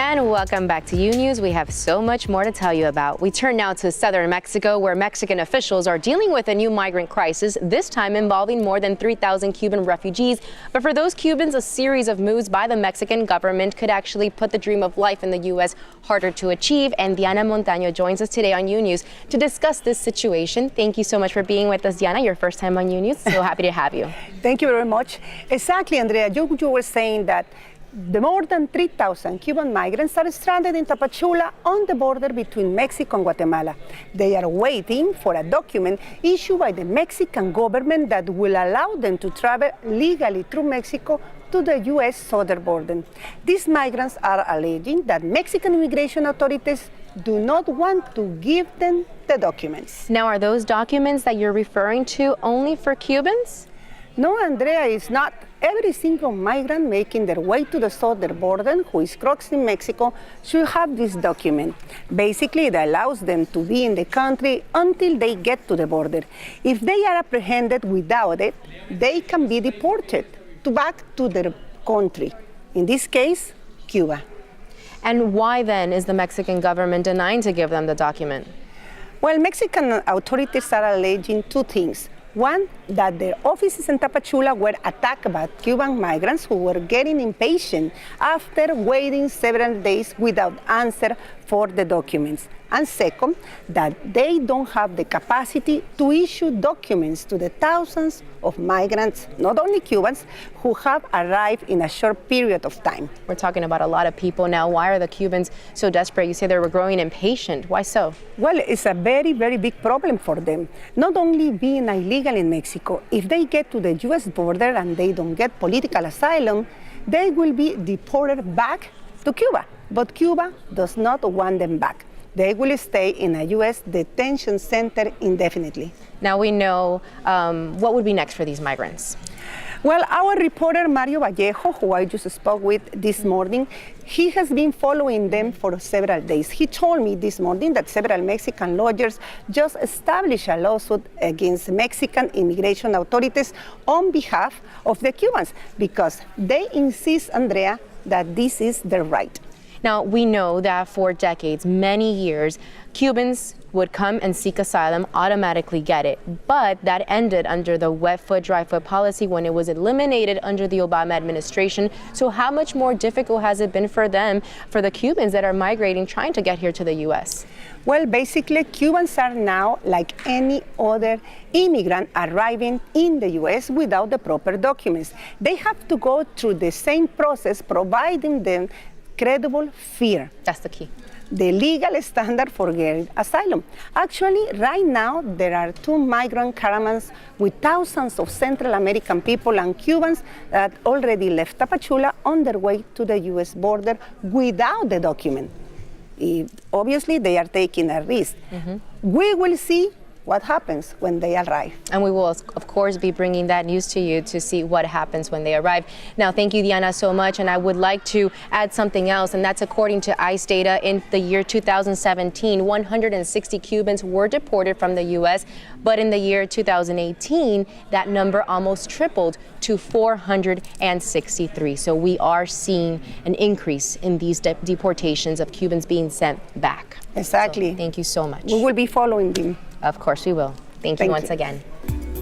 And welcome back to Unews. We have so much more to tell you about. We turn now to southern Mexico, where Mexican officials are dealing with a new migrant crisis, this time involving more than 3,000 Cuban refugees. But for those Cubans, a series of moves by the Mexican government could actually put the dream of life in the U.S. harder to achieve. And Diana Montano joins us today on Unews to discuss this situation. Thank you so much for being with us, Diana. Your first time on Unews. So happy to have you. Thank you very much. Exactly, Andrea. You were saying that the more than 3,000 Cuban migrants are stranded in Tapachula on the border between Mexico and Guatemala. They are waiting for a document issued by the Mexican government that will allow them to travel legally through Mexico to the U.S. southern border. These migrants are alleging that Mexican immigration authorities do not want to give them the documents. Now, are those documents that you're referring to only for Cubans? No, Andrea, it's not. Every single migrant making their way to the southern border who is crossing Mexico should have this document. Basically, it allows them to be in the country until they get to the border. If they are apprehended without it, they can be deported back to their country, in this case, Cuba. And why then is the Mexican government denying to give them the document? Well, Mexican authorities are alleging two things. One, that their offices in Tapachula were attacked by Cuban migrants who were getting impatient after waiting several days without answer for the documents. And second, that they don't have the capacity to issue documents to the thousands of migrants, not only Cubans, who have arrived in a short period of time. We're talking about a lot of people now. Why are the Cubans so desperate? You say they were growing impatient. Why so? Well, it's a very, very big problem for them. Not only being illegal in Mexico, if they get to the U.S. border and they don't get political asylum, they will be deported back to Cuba. But Cuba does not want them back. They will stay in a U.S. detention center indefinitely. Now we know what would be next for these migrants. Well, our reporter Mario Vallejo, who I just spoke with this morning, he has been following them for several days. He told me this morning that several Mexican lawyers just established a lawsuit against Mexican immigration authorities on behalf of the Cubans because they insist, Andrea, that this is their right. Now, we know that for decades, many years, Cubans would come and seek asylum, automatically get it. But that ended under the wet foot, dry foot policy when it was eliminated under the Obama administration. So how much more difficult has it been for them, for the Cubans that are migrating, trying to get here to the U.S.? Well, basically, Cubans are now like any other immigrant arriving in the U.S. without the proper documents. They have to go through the same process, providing them credible fear. That's the key. The legal standard for getting asylum. Actually, right now, there are 2 migrant caravans with thousands of Central American people and Cubans that already left Tapachula on their way to the U.S. border without the document. Obviously, they are taking a risk. We will see what happens when they arrive. And we will, of course, be bringing that news to you to see what happens when they arrive. Now, thank you, Diana, so much. And I would like to add something else, and that's according to ICE data. In the year 2017, 160 Cubans were deported from the U.S., but in the year 2018, that number almost tripled to 463. So we are seeing an increase in these deportations of Cubans being sent back. Exactly. So thank you so much. We will be following them. Of course we will. Thank you once again.